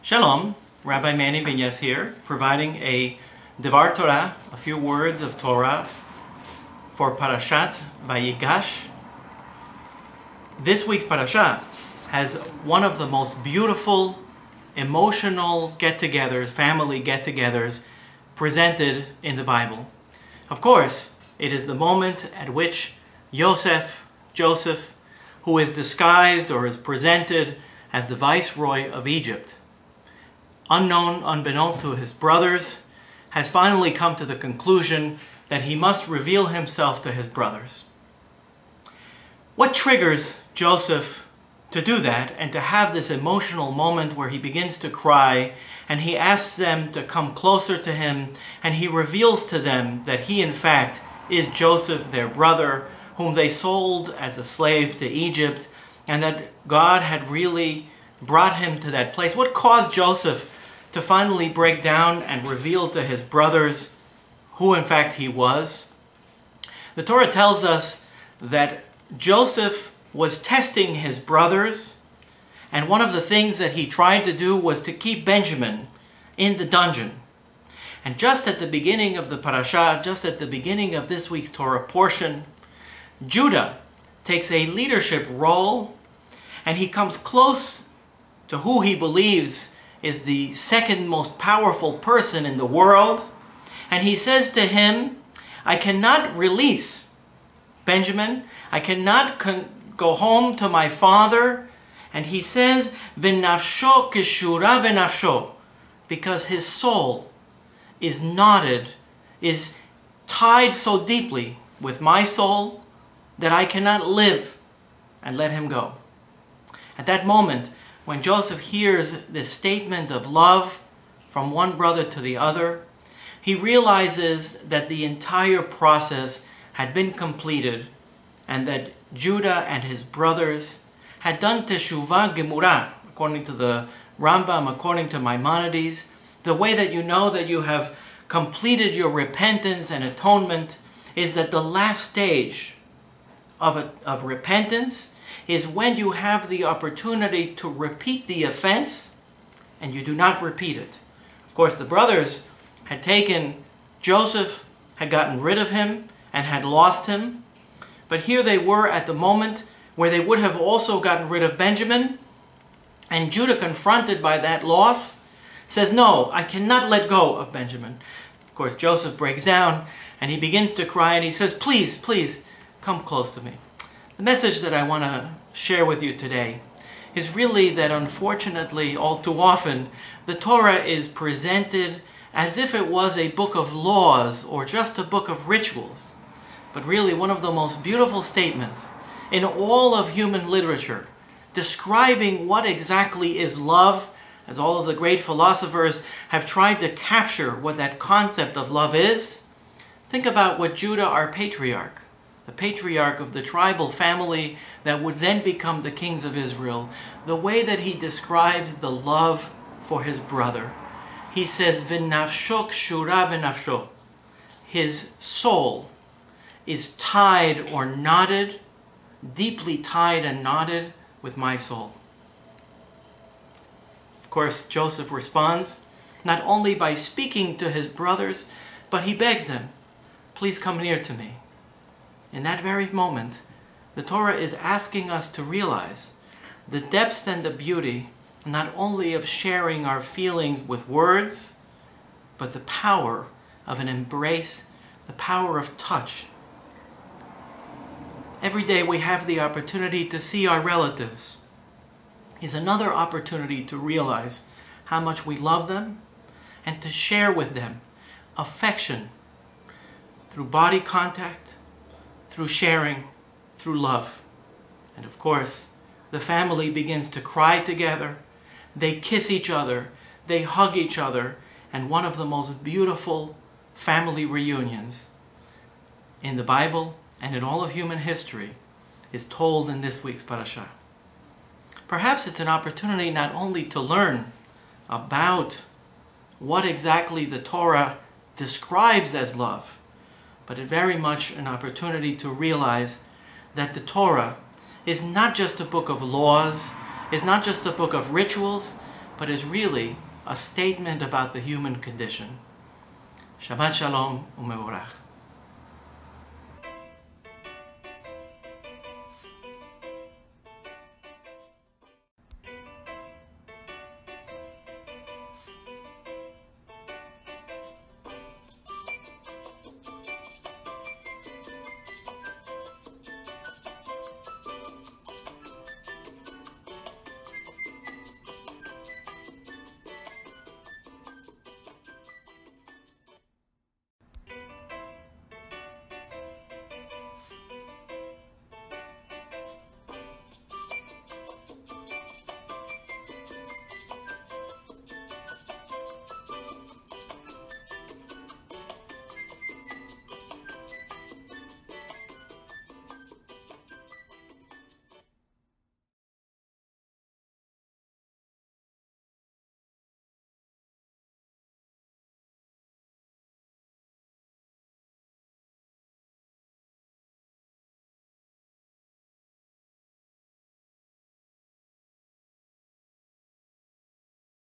Shalom, Rabbi Manny here, providing a Devar Torah, a few words of Torah for Perashat Vayigash. This week's parasha has one of the most beautiful, emotional get-togethers, family get-togethers presented in the Bible. Of course, it is the moment at which Joseph, who is disguised or is presented as the viceroy of Egypt, unbeknownst to his brothers, has finally come to the conclusion that he must reveal himself to his brothers. What triggers Joseph to do that and to have this emotional moment where he begins to cry and he asks them to come closer to him and he reveals to them that he in fact is Joseph, their brother, whom they sold as a slave to Egypt, and that God had really brought him to that place? What caused Joseph to finally break down and reveal to his brothers who in fact he was? The Torah tells us that Joseph was testing his brothers, and one of the things that he tried to do was to keep Benjamin in the dungeon. And just at the beginning of the parasha, just at the beginning of this week's Torah portion, Judah takes a leadership role, and he comes close to who he believes is the second most powerful person in the world, and he says to him, I cannot release Benjamin, I cannot go home to my father. And he says, V'nafsho keshura v'nafsho, because his soul is knotted, is tied so deeply with my soul that I cannot live and let him go. At that moment, when Joseph hears this statement of love from one brother to the other, he realizes that the entire process had been completed and that Judah and his brothers had done teshuvah gemura, according to the Rambam, according to Maimonides, the way that you know that you have completed your repentance and atonement is that the last stage of repentance is when you have the opportunity to repeat the offense and you do not repeat it. Of course, the brothers had taken Joseph, had gotten rid of him, and had lost him. But here they were at the moment where they would have also gotten rid of Benjamin, and Judah, confronted by that loss, says, no, I cannot let go of Benjamin. Of course, Joseph breaks down and he begins to cry and he says, please, please, come close to me. The message that I want to share with you today is really that unfortunately, all too often, the Torah is presented as if it was a book of laws or just a book of rituals. But really one of the most beautiful statements in all of human literature, describing what exactly is love, as all of the great philosophers have tried to capture what that concept of love is. Think about what Judah, our patriarch, the patriarch of the tribal family that would then become the kings of Israel, the way that he describes the love for his brother. He says, V'nafsho kshura v'nafsho. His soul is tied or knotted, deeply tied and knotted with my soul. Of course, Joseph responds not only by speaking to his brothers, but he begs them, please come near to me. In that very moment, the Torah is asking us to realize the depth and the beauty not only of sharing our feelings with words, but the power of an embrace, the power of touch. Every day we have the opportunity to see our relatives. Is another opportunity to realize how much we love them and to share with them affection through body contact, through sharing, through love. And of course, the family begins to cry together, they kiss each other, they hug each other, and one of the most beautiful family reunions in the Bible and in all of human history is told in this week's parasha. Perhaps it's an opportunity not only to learn about what exactly the Torah describes as love, but it's very much an opportunity to realize that the Torah is not just a book of laws, is not just a book of rituals, but is really a statement about the human condition. Shabbat Shalom u'mevorach.